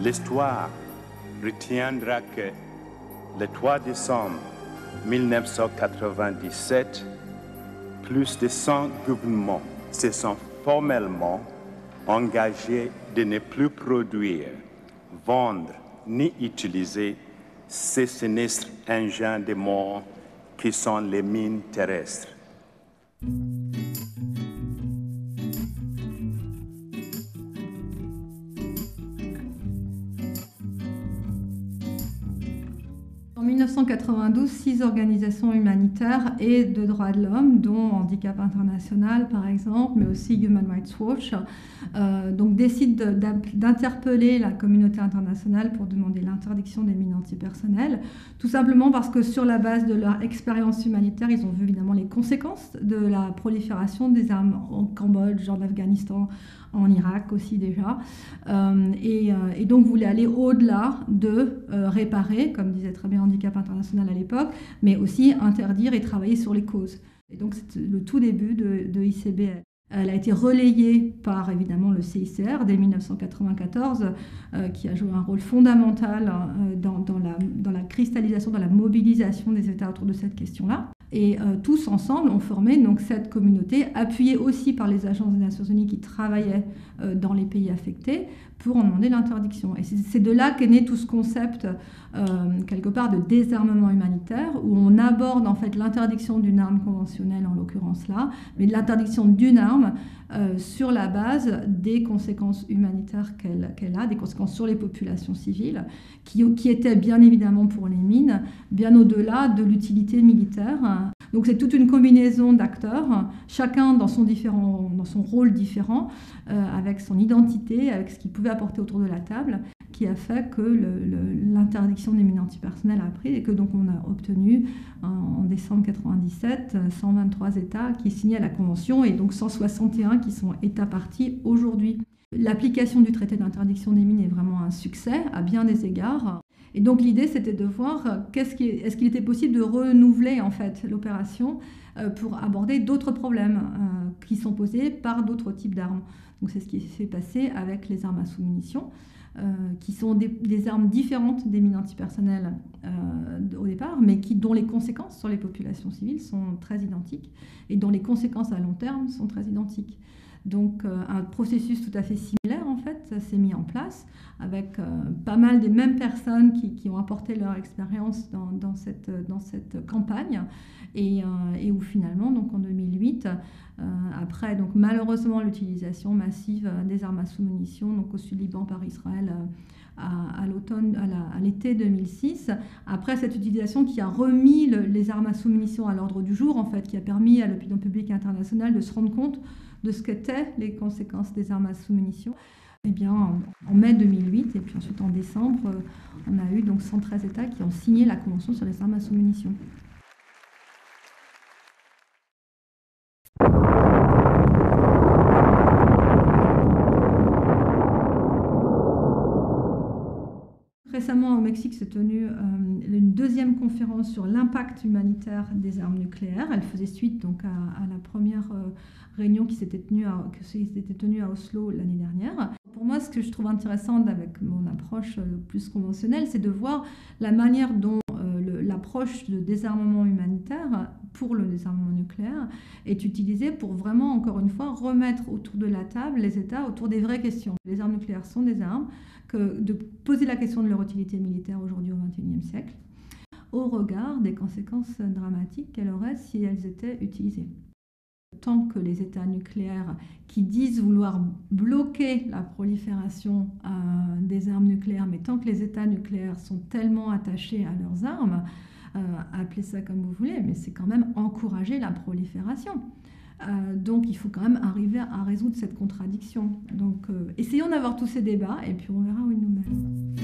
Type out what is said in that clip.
L'histoire retiendra que le 3 décembre 1997, plus de 100 gouvernements se sont formellement engagés de ne plus produire, vendre ni utiliser ces sinistres engins de mort qui sont les mines terrestres. En 1992, 6 organisations humanitaires et de droits de l'homme, dont Handicap International par exemple, mais aussi Human Rights Watch, décident d'interpeller la communauté internationale pour demander l'interdiction des mines antipersonnelles, tout simplement parce que sur la base de leur expérience humanitaire, ils ont vu évidemment les conséquences de la prolifération des armes en Cambodge, en Afghanistan, en Irak aussi déjà, et donc voulaient aller au-delà de réparer, comme disait très bien Handicap International à l'époque, mais aussi interdire et travailler sur les causes. Et donc c'est le tout début de ICBL. Elle a été relayée par évidemment le CICR dès 1994, qui a joué un rôle fondamental dans la cristallisation, dans la mobilisation des États autour de cette question-là. Et tous ensemble ont formé donc, cette communauté, appuyée aussi par les agences des Nations Unies qui travaillaient dans les pays affectés pour en demander l'interdiction. Et c'est de là qu'est né tout ce concept, quelque part, de désarmement humanitaire, où on aborde en fait l'interdiction d'une arme conventionnelle, en l'occurrence là, mais de l'interdiction d'une arme sur la base des conséquences humanitaires qu'elle a, des conséquences sur les populations civiles, qui étaient bien évidemment pour les mines, bien au-delà de l'utilité militaire. Donc c'est toute une combinaison d'acteurs, chacun dans son rôle différent, avec son identité, avec ce qu'il pouvait apporter autour de la table, qui a fait que l'interdiction des mines antipersonnelles a pris et que donc on a obtenu en décembre 1997 123 États qui signaient la Convention et donc 161 qui sont États parties aujourd'hui. L'application du traité d'interdiction des mines est vraiment un succès à bien des égards. Et donc l'idée c'était de voir est-ce qu'il était possible de renouveler en fait l'opération pour aborder d'autres problèmes qui sont posés par d'autres types d'armes. Donc c'est ce qui s'est passé avec les armes à sous-munitions, qui sont des armes différentes des mines antipersonnelles au départ, mais dont les conséquences sur les populations civiles sont très identiques et dont les conséquences à long terme sont très identiques. Donc un processus tout à fait similaire en fait s'est mis en place avec pas mal des mêmes personnes qui ont apporté leur expérience dans cette campagne et où finalement donc en 2008 après donc malheureusement l'utilisation massive des armes à sous-munitions donc au Sud-Liban par Israël à l'été 2006, après cette utilisation qui a remis les armes à sous-munitions à l'ordre du jour en fait, qui a permis à l'opinion publique internationale de se rendre compte de ce qu'étaient les conséquences des armes à sous-munitions. Eh bien, en mai 2008 et puis ensuite en décembre, on a eu donc 113 États qui ont signé la Convention sur les armes à sous-munitions. Récemment, au Mexique, s'est tenue une deuxième conférence sur l'impact humanitaire des armes nucléaires. Elle faisait suite donc à la première réunion qui s'était tenue à Oslo l'année dernière. Pour moi, ce que je trouve intéressant avec mon approche plus conventionnelle, c'est de voir la manière dont l'approche de désarmement humanitaire pour le désarmement nucléaire est utilisée pour vraiment, encore une fois, remettre autour de la table les États autour des vraies questions. Les armes nucléaires sont des armes, de poser la question de leur utilité militaire aujourd'hui au XXIe siècle, au regard des conséquences dramatiques qu'elles auraient si elles étaient utilisées. Tant que les États nucléaires qui disent vouloir bloquer la prolifération des armes nucléaires, mais tant que les États nucléaires sont tellement attachés à leurs armes, appelez ça comme vous voulez, mais c'est quand même encourager la prolifération. Donc il faut quand même arriver à résoudre cette contradiction. Donc essayons d'avoir tous ces débats et puis on verra où ils nous mènent.